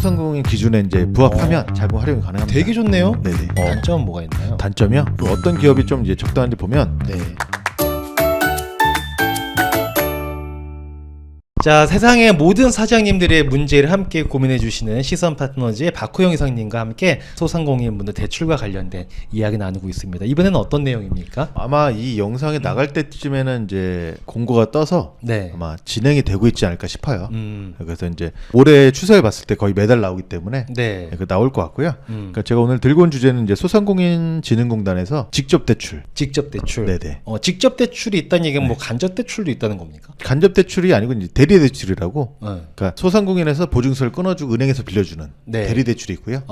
소상공인 기준에 이제 부합하면 자금 활용이 가능합니다. 되게 좋네요. 네네. 단점은 뭐가 있나요? 단점이요? 어떤 기업이 좀 이제 적당한지 보면 네. 자, 세상의 모든 사장님들의 문제를 함께 고민해 주시는 시선 파트너즈의 박호영 이사님과 함께 소상공인분들 대출과 관련된 이야기 나누고 있습니다. 이번에는 어떤 내용입니까? 아마 이 영상이 나갈 때쯤에는 이제 공고가 떠서 네. 아마 진행이 되고 있지 않을까 싶어요. 그래서 이제 올해 추세를 봤을 때 거의 매달 나오기 때문에 네. 그 나올 것 같고요. 그러니까 제가 오늘 들고 온 주제는 이제 소상공인진흥공단에서 직접 대출. 직접 대출. 네네. 직접 대출이 있다는 얘기는 뭐 간접 대출도 있다는 겁니까? 간접 대출이 아니고 이제 대리 대출이라고. 네. 그러니까 소상공인에서 보증서를 끊어주고 은행에서 빌려주는 네. 대리 대출이 있고요.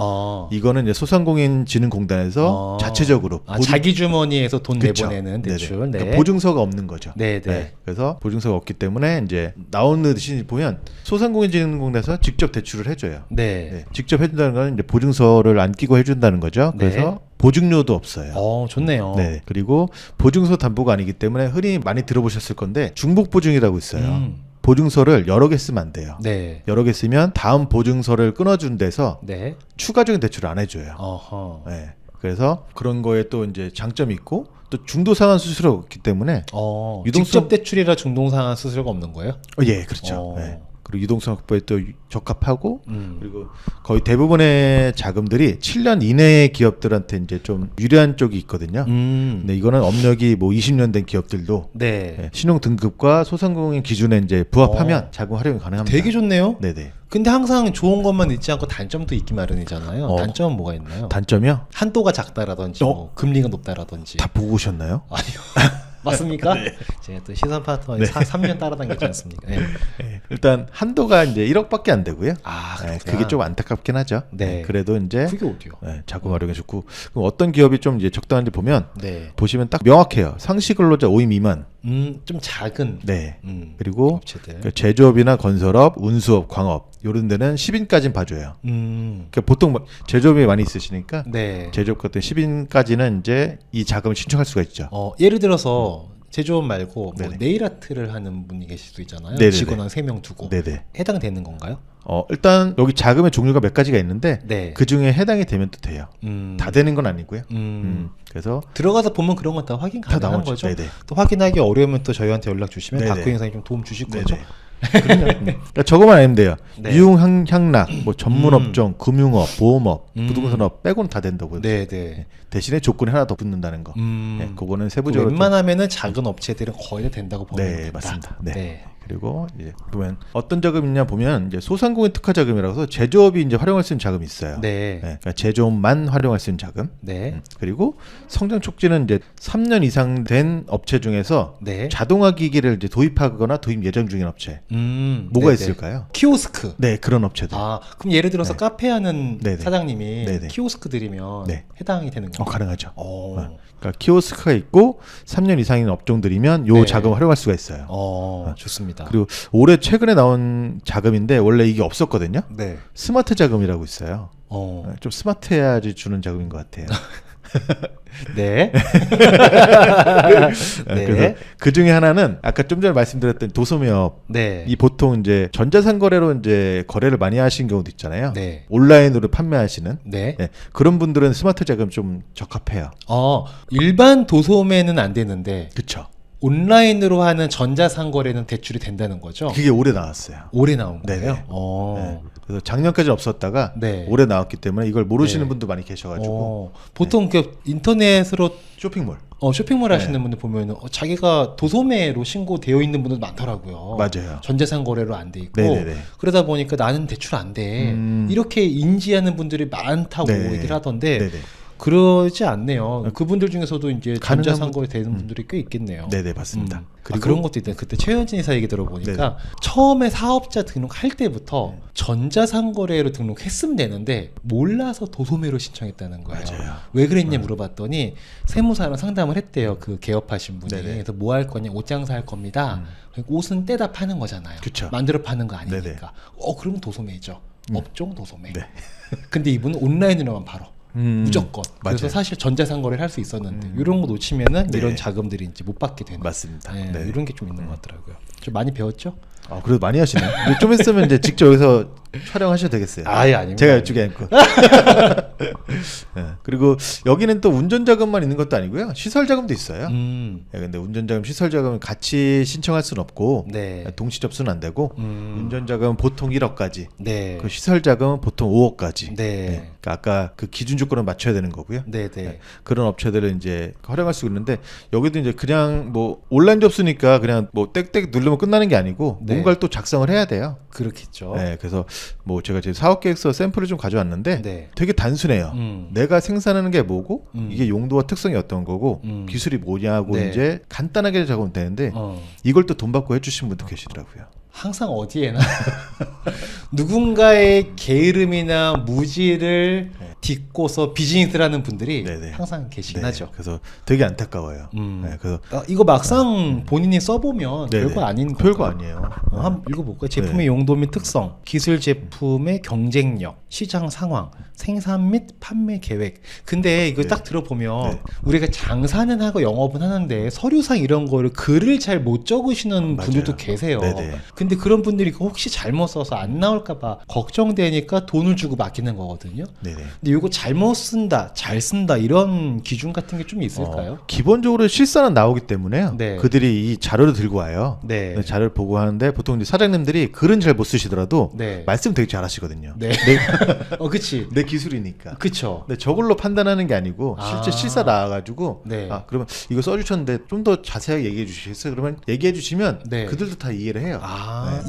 이거는 이제 소상공인진흥공단에서 자체적으로 자기 주머니에서 돈 그쵸. 내보내는 대출. 네네. 네. 그러니까 보증서가 없는 거죠. 네네. 네. 그래서 보증서가 없기 때문에 이제 나오는 듯이 보면 소상공인진흥공단에서 직접 대출을 해줘요. 네. 네. 직접 해준다는 건 이제 보증서를 안 끼고 해준다는 거죠. 네. 그래서 보증료도 없어요. 좋네요. 네. 그리고 보증서 담보가 아니기 때문에 흔히 많이 들어보셨을 건데 중복 보증이라고 있어요. 보증서를 여러 개 쓰면 안 돼요. 네. 여러 개 쓰면 다음 보증서를 끊어준 데서 네. 추가적인 대출을 안 해줘요. 어허. 네. 그래서 그런 거에 또 이제 장점이 있고 또 중도 상환 수수료가 없기 때문에 직접 대출이라 중동상환 수수료가 없는 거예요? 예, 그렇죠. 네. 그리고 유동성 확보에 또 적합하고 그리고 거의 대부분의 자금들이 7년 이내의 기업들한테 이제 좀 유리한 쪽이 있거든요. 근데 이거는 업력이 뭐 20년 된 기업들도 네. 네, 신용 등급과 소상공인 기준에 이제 부합하면 자금 활용이 가능합니다. 되게 좋네요. 네네. 근데 항상 좋은 것만 있지 않고 단점도 있기 마련이잖아요. 단점은 뭐가 있나요? 단점이요? 한도가 작다라든지 뭐 금리가 높다라든지. 다 보고 오셨나요? 아니요. 맞습니까? 네. 제가 또 시선 파트너 3년 따라다녔지 않습니까? 네. 네. 일단 한도가 이제 1억밖에 안 되고요. 그렇구나. 그게 좀 안타깝긴 하죠. 네. 그래도 이제 그게 어디요? 자금 활용해 좋고 그럼 어떤 기업이 좀 이제 적당한지 보면 네. 보시면 딱 명확해요. 상시 근로자 5인 미만. 좀 작은. 네. 그리고 업체들. 그 제조업이나 건설업, 운수업, 광업 이런 데는 10인까지는 봐줘요. 그러니까 보통 제조업이 많이 있으시니까 네. 제조업 같은 10인까지는 이제 이 자금을 신청할 수가 있죠. 예를 들어서 제조업 말고 뭐 네네. 네일 아트를 하는 분이 계실 수 있잖아요. 네네네. 직원 한 3명 두고 네네. 해당되는 건가요? 일단 여기 자금의 종류가 몇 가지가 있는데 네. 그 중에 해당이 되면 또 돼요. 다 되는 건 아니고요. 그래서 들어가서 보면 그런 건 다 확인 다 가능한 나오죠. 거죠. 네네. 또 확인하기 어려우면 또 저희한테 연락 주시면 네네. 박효영 선생님 좀 도움 주실 네네. 거죠. 그러니까 저거만 아니면 돼요. 네. 유흥 향락, 뭐 전문업종, 금융업, 보험업, 부동산업 빼고는 다 된다고요. 네네. 대신에 조건이 하나 더 붙는다는 거. 네, 그거는 세부적으로 웬만하면은 작은 업체들은 거의 다 된다고 보면 네, 된다. 맞습니다. 네. 네. 그리고 이제 보면 어떤 자금이 있냐 보면 이제 소상공인 특화 자금이라서 제조업이 이제 활용할 수 있는 자금이 있어요. 네. 그러니까 제조업만 활용할 수 있는 자금. 네. 그리고 성장 촉진은 이제 3년 이상 된 업체 중에서 네. 자동화 기기를 이제 도입하거나 도입 예정 중인 업체. 뭐가 네네. 있을까요? 키오스크. 네, 그런 업체들. 그럼 예를 들어서 카페 하는 네네. 사장님이 네네. 키오스크 들이면 네. 해당이 되는 건가요? 가능하죠. 그러니까 키오스크가 있고 3년 이상인 업종들이면 요 네. 자금을 활용할 수가 있어요. 좋습니다. 그리고 올해 최근에 나온 자금인데 원래 이게 없었거든요. 네. 스마트 자금이라고 있어요. 좀 스마트해야지 주는 자금인 것 같아요. 네. 그래서 그 중에 하나는 아까 좀 전에 말씀드렸던 도소매업. 네. 이 보통 이제 전자상거래로 이제 거래를 많이 하시는 경우도 있잖아요. 네. 온라인으로 판매하시는. 네. 네, 그런 분들은 스마트 자금 좀 적합해요. 일반 도소매는 안 되는데 그렇죠. 온라인으로 하는 전자상거래는 대출이 된다는 거죠? 그게 올해 나왔어요. 올해 나온 거예요? 네네. 네. 그래서 작년까지 없었다가 네. 올해 나왔기 때문에 이걸 모르시는 네. 분도 많이 계셔가지고 보통 그 인터넷으로 쇼핑몰. 쇼핑몰 하시는 분들 보면 자기가 도소매로 신고되어 있는 분들 많더라고요. 맞아요. 전자상 거래로 안 돼 있고 네네네. 그러다 보니까 나는 대출 안 돼. 이렇게 인지하는 분들이 많다고 네. 얘기를 하던데 네네. 그러지 않네요. 그분들 중에서도 이제 가능한 전자상 거래 되는 분들이 꽤 있겠네요. 네네, 맞습니다. 그리고 그런 것도 있다. 그때 최현진 이사 얘기 들어보니까 처음에 사업자 등록할 때부터 전자상거래로 등록했으면 되는데 몰라서 도소매로 신청했다는 거예요. 맞아요. 왜 그랬냐 물어봤더니 세무사랑 상담을 했대요. 그 개업하신 분이. 네네. 그래서 뭐 할 거냐, 옷 장사할 겁니다. 옷은 떼다 파는 거잖아요. 그쵸. 만들어 파는 거 아니니까. 네네. 그러면 도소매죠. 업종 도소매. 네. 근데 이분은 온라인으로만 팔어. 무조건. 그래서 맞아요. 사실 전자상거래를 할 수 있었는데 이런 거 놓치면은 네. 이런 자금들이 이제 못 받게 되는. 맞습니다. 네, 네. 이런 게 좀 있는 것 같더라고요. 좀 많이 배웠죠? 그래도 많이 하시네. 좀 있으면 이제 직접 여기서 촬영하셔도 되겠어요. 아예 아닙니다. 제가 이쪽에 앉고. 네. 그리고 여기는 또 운전 자금만 있는 것도 아니고요. 시설 자금도 있어요. 네, 근데 운전 자금, 시설 자금은 같이 신청할 수는 없고 네. 동시 접수는 안 되고 운전 자금은 보통 1억까지. 네. 그 시설 자금은 보통 5억까지. 네. 그러니까 아까 그 기준 조건을 맞춰야 되는 거고요. 네, 네. 네. 그런 업체들을 이제 활용할 수 있는데 여기도 이제 그냥 뭐 온라인 접수니까 그냥 뭐 땡땡 누르면 끝나는 게 아니고 네. 뭔가를 또 작성을 해야 돼요. 그렇겠죠. 네, 그래서 뭐 제가 지금 사업 계획서 샘플을 좀 가져왔는데 네. 되게 단순해요. 내가 생산하는 게 뭐고 이게 용도와 특성이 어떤 거고 기술이 뭐냐고 네. 이제 간단하게 적으면 되는데 어. 이걸 또 돈 받고 해주신 분도 계시더라고요. 항상 어디에나 누군가의 게으름이나 무지를 딛고서 비즈니스를 하는 분들이 네네. 항상 계시긴 네, 하죠. 그래서 되게 안타까워요. 네, 그래서 이거 막상 본인이 써보면 네네. 별거 아닌 거. 별거 아니에요. 한번 읽어볼까요? 제품의 네. 용도 및 특성, 기술 제품의 경쟁력, 시장 상황, 생산 및 판매 계획. 근데 이거 네. 딱 들어보면 네. 우리가 장사는 하고 영업은 하는데 서류상 이런 거를 글을 잘 못 적으시는 맞아요. 분들도 계세요. 네네. 근데 그런 분들이 혹시 잘못 써서 안 나올까봐 걱정되니까 돈을 주고 맡기는 거거든요. 네네. 근데 이거 잘못 쓴다, 잘 쓴다 이런 기준 같은 게 좀 있을까요? 기본적으로 실사는 나오기 때문에요. 네. 그들이 이 자료를 들고 와요. 네. 자료를 보고 하는데 보통 이제 사장님들이 글은 잘 못 쓰시더라도 네. 말씀 되게 잘하시거든요. 네. 그치. 내 기술이니까. 그쵸. 근데 저걸로 판단하는 게 아니고 아. 실제 실사 나와가지고 네. 그러면 이거 써주셨는데 좀 더 자세하게 얘기해 주시겠어요? 그러면 얘기해 주시면 네. 그들도 다 이해를 해요.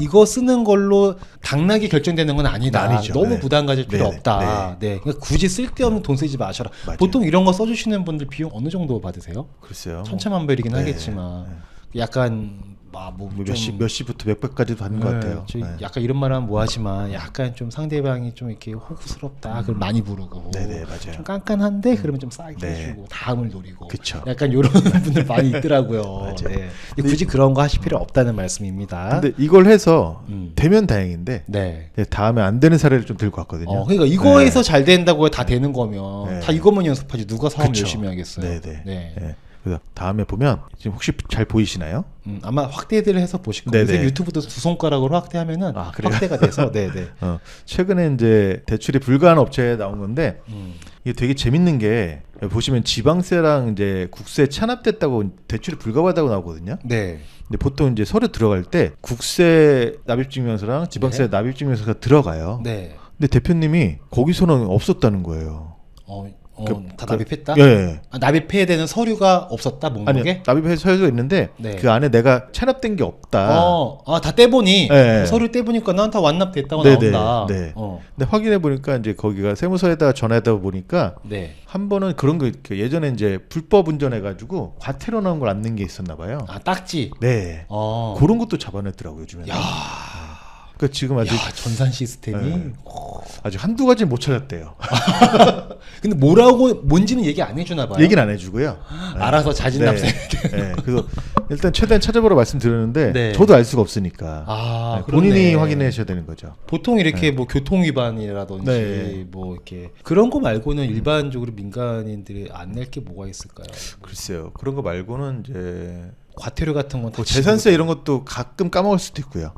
이거 쓰는 걸로 당락이 결정되는 건 아니다. 아니죠. 너무 네. 부담 가질 필요 네네. 없다. 네. 그러니까 굳이 쓸데없는 돈 쓰지 마셔라. 맞아요. 보통 이런 거 써주시는 분들 비용 어느 정도 받으세요? 글쎄요. 천차만별이긴 네. 하겠지만 약간 뭐 몇 시부터 몇 백까지도 하는 것 같아요. 네. 약간 이런 말하면 뭐하지만 약간 좀 상대방이 좀 이렇게 호구스럽다. 그걸 많이 부르고 네네, 맞아요. 좀 깐깐한데 그러면 좀 싸게 네. 해주고 다음을 노리고 그쵸. 약간 이런 분들 많이 있더라고요. 맞아요. 네. 근데 굳이 그런 거 하실 필요 없다는 말씀입니다. 근데 이걸 해서 음. 되면 다행인데 네. 다음에 안 되는 사례를 좀 들고 왔거든요. 그러니까 이거에서 잘 된다고 다 되는 거면 네. 다 이것만 연습하지 누가 사업 그쵸. 열심히 하겠어요. 네네. 네. 네. 그래서 다음에 보면 지금 혹시 잘 보이시나요? 아마 확대를 해서 보실 거예요. 네네. 요새 유튜브도 두 손가락으로 확대하면은 그래요? 확대가 돼서 네네. 최근에 이제 대출이 불가한 업체에 나온 건데 이게 되게 재밌는 게 보시면 지방세랑 이제 국세 찬합됐다고 대출이 불가하다고 나오거든요. 네. 근데 보통 이제 서류 들어갈 때 국세 납입증명서랑 지방세 납입증명서가 들어가요. 네. 근데 대표님이 거기서는 없었다는 거예요. 다 납입했다? 예. 납입해야 되는 서류가 없었다 아니 목록에? 납입해서 서류가 있는데 네. 그 안에 내가 체납된 게 없다. 다 떼보니 네. 서류 떼보니까 난 다 완납됐다고 네네. 나온다. 네. 근데 확인해 보니까 이제 거기가 세무서에다가 전화하다 보니까 네. 한 번은 그런 거 예전에 이제 불법 운전해가지고 과태료 나온 걸 안 낸 게 있었나 봐요. 딱지. 네. 그런 것도 잡아냈더라고요 요즘에. 야. 그러니까 지금 아직 전산 시스템이. 네. 아직 한두 가지 못 찾았대요. 근데 뭔지는 얘기 안 해주나 봐요. 얘기는 안 해주고요. 알아서 자진납세. 네. 그래서 일단 최대한 찾아보러 말씀드렸는데 네. 저도 알 수가 없으니까 본인이 그렇네. 확인하셔야 되는 거죠. 보통 이렇게 뭐 교통 위반이라든지 네. 뭐 이렇게 그런 거 말고는 일반적으로 민간인들이 안 낼 게 뭐가 있을까요? 글쎄요. 그런 거 말고는 이제 과태료 같은 건 다 재산세 이런 것도 가끔 까먹을 수도 있고요.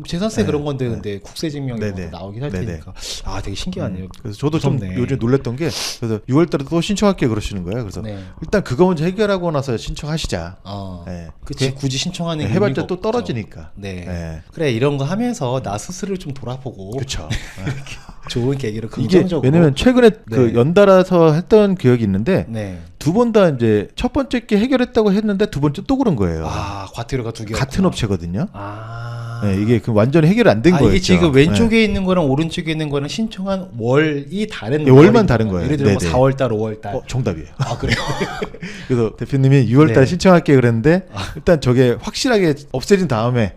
재산세 네. 그런 건데 근데 국세증명 이런 네네. 것도 나오긴 할 네네. 테니까 되게 신기하네요. 그래서 저도 좀 무섭네. 요즘 놀랬던 게 그래서 6월달에 또 신청할게 그러시는 거예요. 그래서 네. 일단 그거 먼저 해결하고 나서 신청하시자. 네. 그치 굳이 신청하는 해봤자 의미가 또 없죠. 떨어지니까. 네. 네. 그래 이런 거 하면서 나 스스로를 좀 돌아보고 그렇죠. 좋은 계기로 이게 긍정적으로 왜냐면 최근에 그 네. 연달아서 했던 기억이 있는데 네. 두 번 다 이제 첫 번째 게 해결했다고 했는데 두 번째 또 그런 거예요. 과태료가 두 개. 같은 업체거든요. 아. 네, 이게 그 완전히 해결이 안 된 거였죠. 이게 지금 왼쪽에 네. 있는 거랑 오른쪽에 있는 거랑 신청한 월이 다른 네, 월만 월인 다른 거예요. 거예요. 예를 들어 뭐 네네. 4월달, 5월달. 정답이에요. 그래요? 그래서 대표님이 6월달에 네. 신청할게 그랬는데 일단 저게 확실하게 없애진 다음에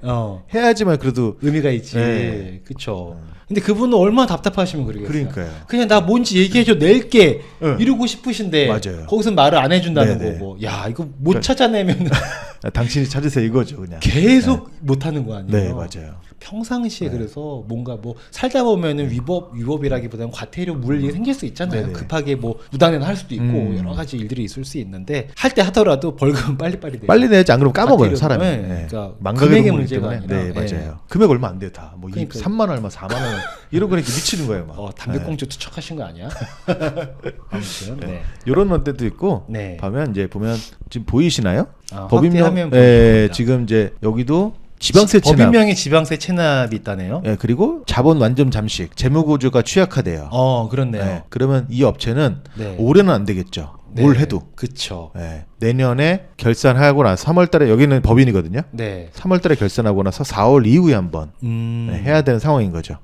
해야지만 그래도 의미가 있지. 네. 그쵸. 근데 그분은 얼마나 답답하시면 그러겠어요. 그러니까요. 그냥 나 뭔지 얘기해줘 낼게 네. 이러고 싶으신데 맞아요. 거기서 말을 안 해준다는 네네. 거고. 야 이거 못 찾아내면 당신이 찾으세요 이거죠 그냥. 계속 못 하는 거 아니에요. 네 맞아요. 평상시에 그래서 뭔가 뭐 살다 보면은 위법이라기보다는 과태료 물 일이 생길 수 있잖아요. 네네. 급하게 뭐 무단횡 할 수도 있고 여러 가지 일들이 있을 수 있는데 할 때 하더라도 벌금은 빨리빨리 내요. 빨리 내야지 안 그러면 까먹어요 과태료, 사람이. 네. 네. 그러니까 망각의 금액의 동물이기 문제가 때문에. 아니라, 네 네. 맞아요. 금액 얼마 안 돼요 다. 뭐 그러니까요. 3만 얼마 4만 원 이러고 그러니까 미치는 거예요. 막. 담배꽁초 투척하신 거 아니야? 아무튼 네. 이런 논대도 있고 네. 보면 지금 보이시나요? 법인명 지금 이제 여기도 지방세 체납. 법인명의 지방세 체납이 있다네요. 예, 그리고 자본 완전 잠식, 재무 구조가 취약하대요. 그렇네요. 예, 그러면 이 업체는 네. 올해는 안 되겠죠. 네. 뭘 해도. 그쵸. 예, 내년에 결산하고 나서 3월달에 여기는 법인이거든요. 네. 3월달에 결산하고 나서 4월 이후에 한번 해야 되는 상황인 거죠.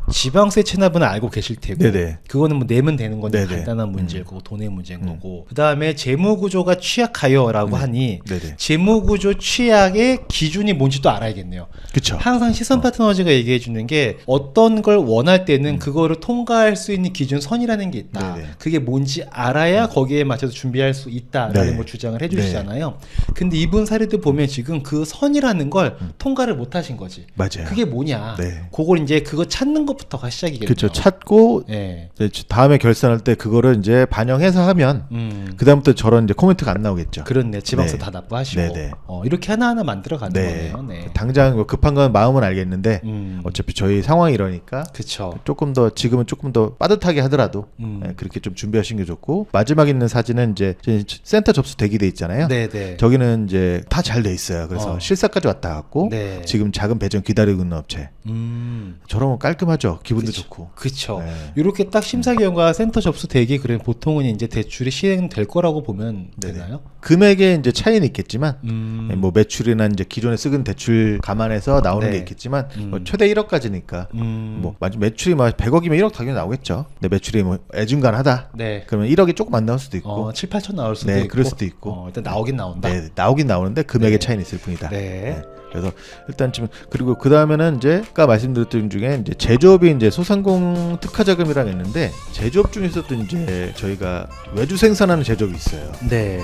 지방세 체납은 알고 계실 테고, 네네. 그거는 뭐 내면 되는 건데 네네. 간단한 문제일 거고 돈의 문제인 거고, 그 다음에 재무구조가 취약하여라고 하니 네네. 재무구조 취약의 기준이 뭔지도 알아야겠네요. 그렇죠. 항상 시선 파트너즈가 얘기해 주는 게 어떤 걸 원할 때는 그거를 통과할 수 있는 기준 선이라는 게 있다. 네네. 그게 뭔지 알아야 거기에 맞춰서 준비할 수 있다라는 네. 걸 주장을 해주시잖아요. 근데 이분 사례들 보면 지금 그 선이라는 걸 통과를 못 하신 거지. 맞아요. 그게 뭐냐? 네. 그걸 이제 그거 찾는 것부터가 시작이겠네요. 그렇죠. 찾고 네. 이제 다음에 결산할 때 그거를 이제 반영해서 하면 그 다음부터 저런 이제 코멘트가 안 나오겠죠. 그렇네. 지방세 네. 다 납부하시고 네네. 이렇게 하나하나 만들어가는 네. 거네요. 네. 당장 뭐 급한 건 마음은 알겠는데 어차피 저희 상황이 이러니까 그렇죠. 지금은 조금 더 빠듯하게 하더라도 그렇게 좀 준비하시는 게 좋고, 마지막 있는 사진은 이제 센터 접수 대기돼 있잖아요. 네네. 저기는 이제 다 잘 돼 있어요. 그래서 실사까지 왔다 갔고 네. 지금 작은 배정 기다리고 있는 업체. 저러면 깔끔하죠. 기분도 그쵸. 좋고. 그렇죠. 네. 이렇게 딱 심사기관과 센터 접수 대기 그러면 보통은 이제 대출이 시행될 거라고 보면 되나요? 금액에 이제 차이는 있겠지만 뭐 매출이나 이제 기존에 쓰은 대출 감안해서 나오는 네. 게 있겠지만 뭐 최대 1억까지니까 뭐 매출이 막 100억이면 1억 당연히 나오겠죠. 근데 매출이 뭐 애중간하다. 네. 그러면 1억이 조금 안 나올 수도 있고. 7, 8천 나올 수도 네, 있고. 그럴 수도 있고. 일단 나오긴 나온다. 네, 나오긴 나오는데 금액의 네. 차이는 있을 뿐이다. 네. 그래서 일단 지금 그리고 그 다음에는 이제 아까 말씀드렸던 중에 이제 제조업이 이제 소상공 특화 자금이라는 게 있는데, 제조업 중에서도 이제 저희가 외주 생산하는 제조업이 있어요. 네.